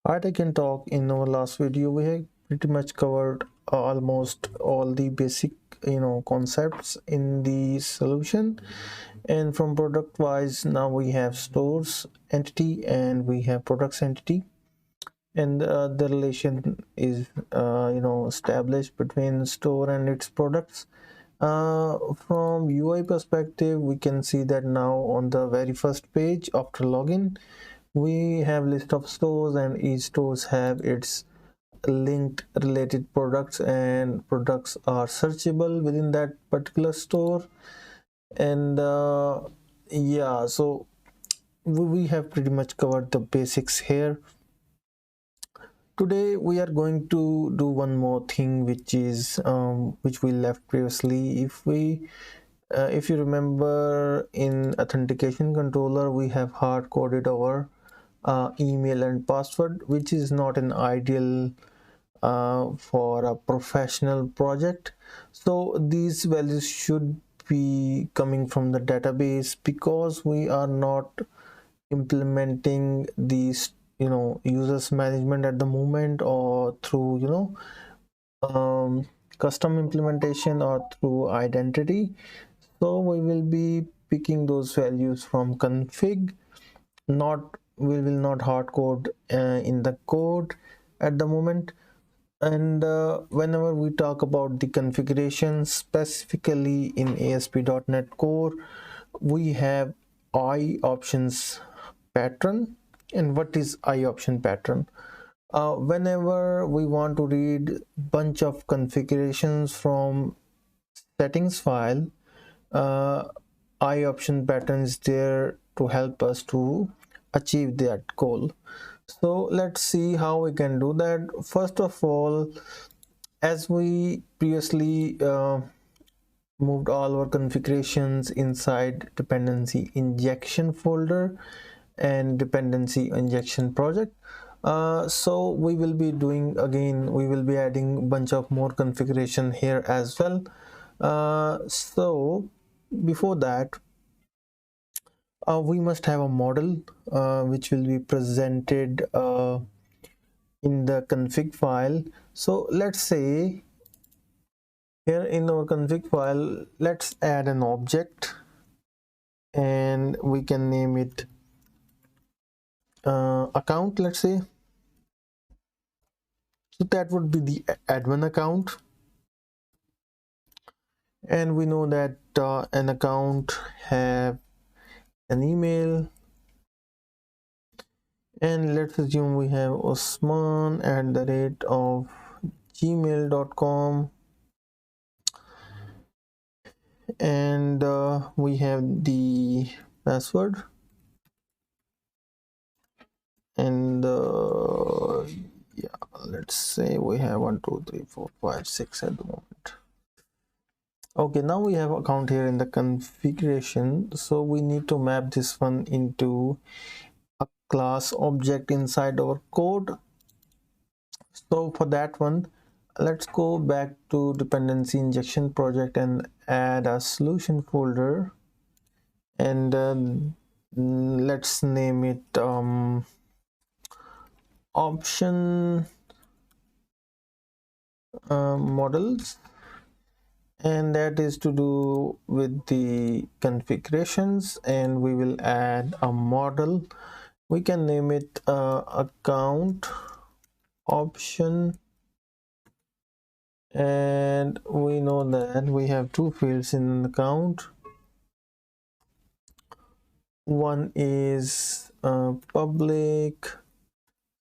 I can talk. In our last video we have pretty much covered almost all the basic concepts in the solution, and from product wise now we have stores entity and we have products entity, and the relation is established between store and its products. From UI perspective we can see that now on the very first page after login we have list of stores, and each stores have its linked related products, and products are searchable within that particular store. And yeah, so we have pretty much covered the basics here. Today we are going to do one more thing, which is which we left previously. If you remember, in authentication controller we have hard coded our email and password, which is not an ideal for a professional project. So these values should be coming from the database, because we are not implementing these users management at the moment, or through custom implementation or through identity. So we will be picking those values from config. Not We will not hard code in the code at the moment. And whenever we talk about the configuration specifically in ASP.NET Core, we have I options pattern. And what is I option pattern? Whenever we want to read bunch of configurations from settings file, uh, I option pattern is there to help us to achieve that goal. So let's see how we can do that. First of all, as we previously moved all our configurations inside dependency injection folder and dependency injection project, so we will be doing again, we will be adding a bunch of more configuration here as well. So before that, we must have a model which will be presented in the config file. So let's say here in our config file, let's add an object, and we can name it account, let's say. So that would be the admin account, and we know that an account have an email, and let's assume we have Osman at the rate of gmail.com, and we have the password, and yeah, let's say we have 1 2 3 4 5 6 at the moment. Okay, now we have account here in the configuration, so we need to map this one into a class object inside our code. So for that one, let's go back to dependency injection project and add a solution folder, and let's name it option models, and that is to do with the configurations. And we will add a model. We can name it account option, and we know that we have two fields in an account. One is public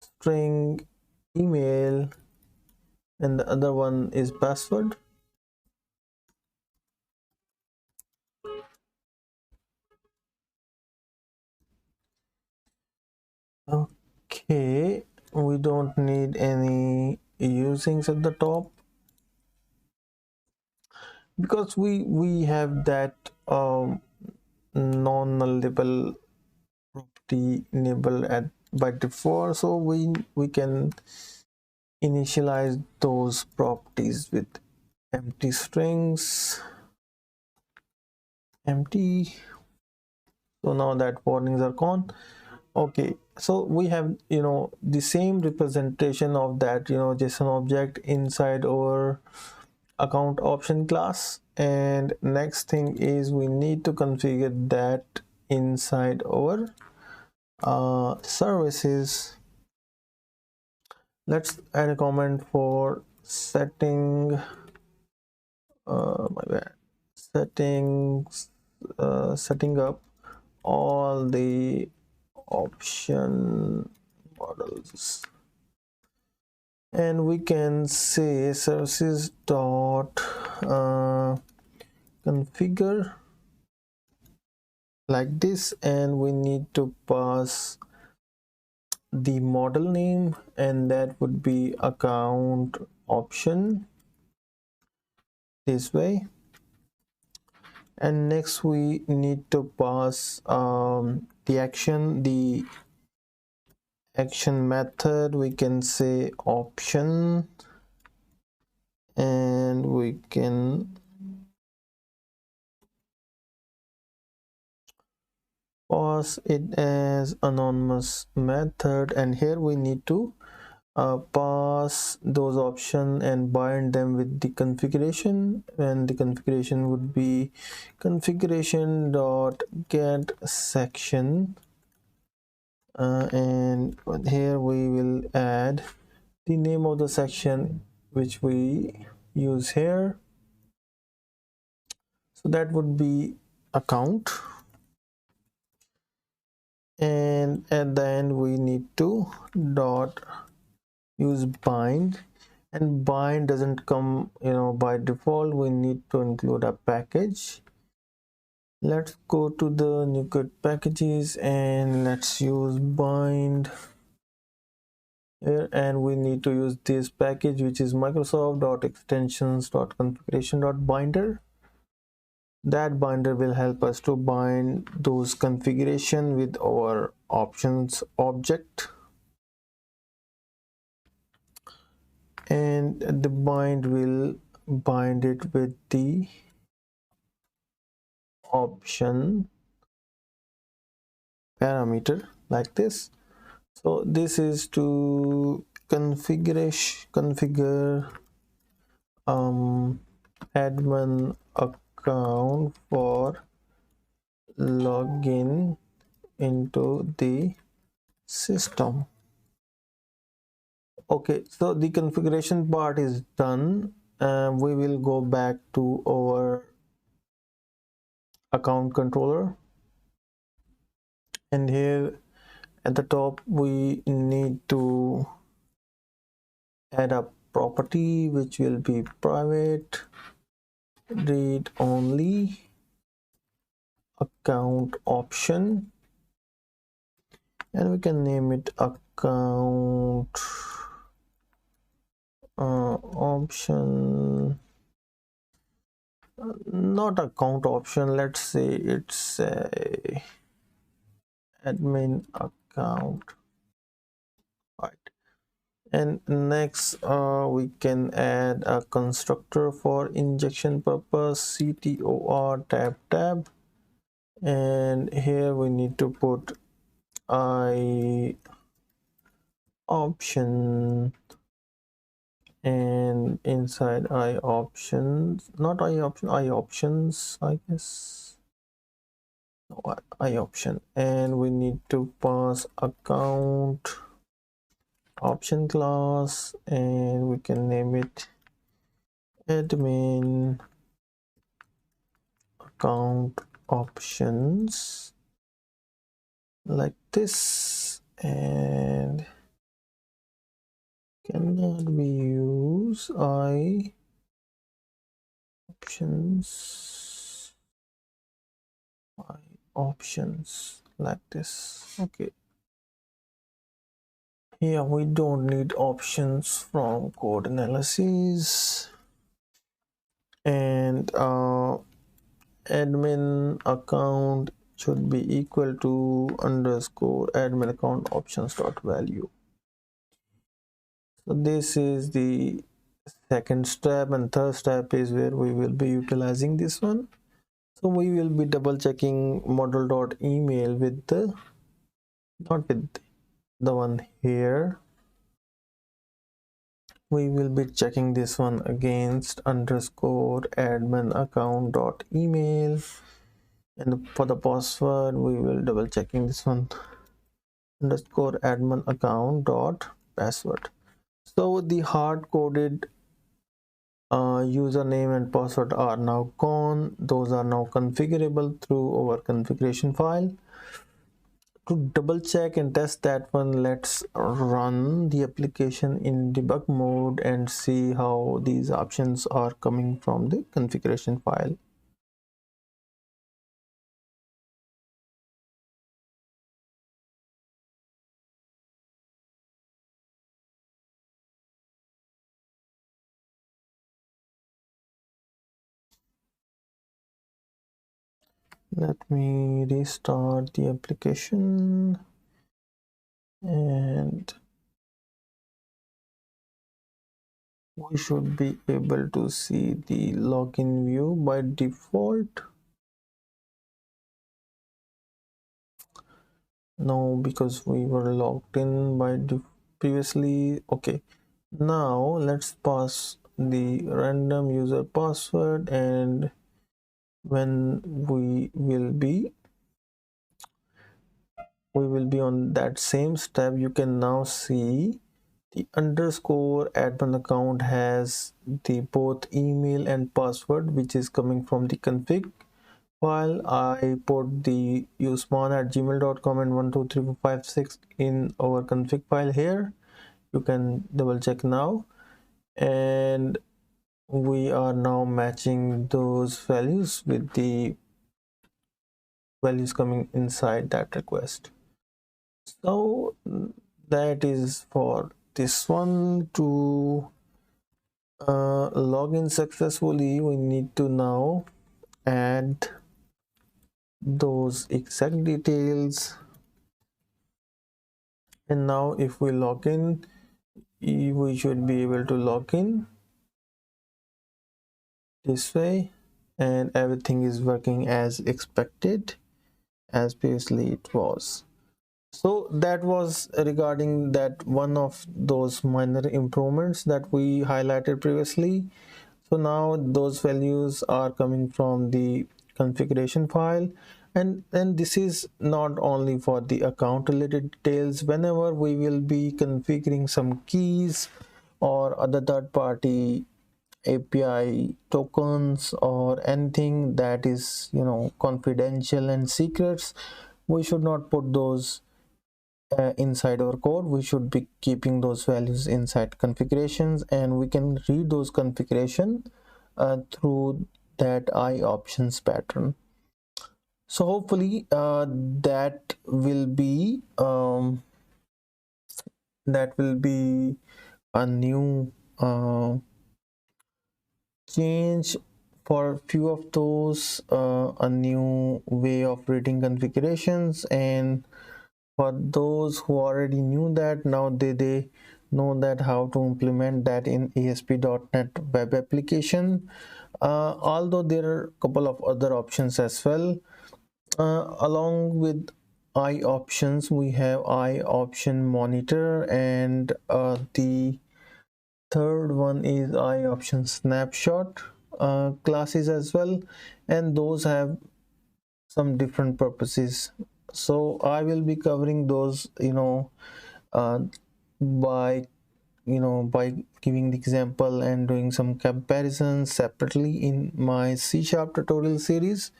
string email, and the other one is password. Okay, we don't need any usings at the top, because we have that non-nullable property enabled at by default, so we can initialize those properties with empty strings empty. So now that warnings are gone. Okay, So we have, the same representation of that, JSON object inside our account option class. And next thing is we need to configure that inside our services. Let's add a comment for setting my bad settings setting up all the option models, and we can say services dot configure like this, and we need to pass the model name, and that would be account option this way. And next we need to pass the action method. We can say option, and we can pass it as anonymous method, and here we need to pass those options and bind them with the configuration, and the configuration would be configuration dot get section, and here we will add the name of the section which we use here. So that would be account, and at the end we need to dot use bind, and bind doesn't come by default. We need to include a package. Let's go to the NuCode packages and let's use bind here, and we need to use this package which is microsoft.extensions.configuration.binder. That binder will help us to bind those configuration with our options object, and the bind will bind it with the option parameter like this. So this is to configure admin account for login into the system. Okay, so the configuration part is done. We will go back to our account controller, and here at the top we need to add a property which will be private read only account option, and we can name it account option, not account option, let's say it's a admin account, right? And next we can add a constructor for injection purpose, ctor tab, and here we need to put I option, and inside I options, not I option, I options, I guess, no, I option, and we need to pass account option class, and we can name it admin account options like this, and cannot be used I options like this. Okay, here we don't need options from code analysis, and admin account should be equal to underscore admin account options dot value. So this is the second step, and third step is where we will be utilizing this one. So we will be double checking model.email with the, not with the one here, we will be checking this one against underscore admin account dot email, and for the password we will double checking this one, underscore admin account dot password. So the hard coded username and password are now gone. Those are now configurable through our configuration file. To double check and test that one, let's run the application in debug mode and see how these options are coming from the configuration file. Let me restart the application, and we should be able to see the login view by default. No, because we were logged in by previously. Okay, now let's pass the random user password, and when we will be on that same step, you can now see the underscore admin account has the both email and password, which is coming from the config file. I put the usman@gmail.com and 123456 in our config file here. You can double check now, and we are now matching those values with the values coming inside that request. So that is for this one. To log in successfully, we need to now add those exact details, and now if we log in, we should be able to log in this way, and everything is working as expected, as previously it was. So that was regarding that one of those minor improvements that we highlighted previously. So now those values are coming from the configuration file, and this is not only for the account related details. Whenever we will be configuring some keys or other third-party API tokens or anything that is, confidential and secrets, we should not put those inside our code. We should be keeping those values inside configurations, and we can read those configuration through that I options pattern. So hopefully that will be a new change for few of those, a new way of reading configurations. And for those who already knew that, now they know that how to implement that in ASP.NET web application. Although there are a couple of other options as well. Along with I options, we have I option monitor, and the third one is I option snapshot classes as well, and those have some different purposes. So I will be covering those, uh, by by giving the example and doing some comparisons separately in my C# tutorial series.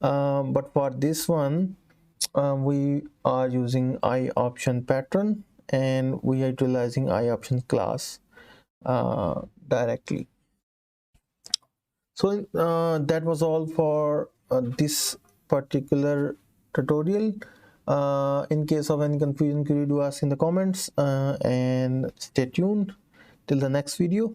But for this one, we are using I option pattern, and we are utilizing I option class directly. So that was all for this particular tutorial. In case of any confusion, could you do ask in the comments, and stay tuned till the next video.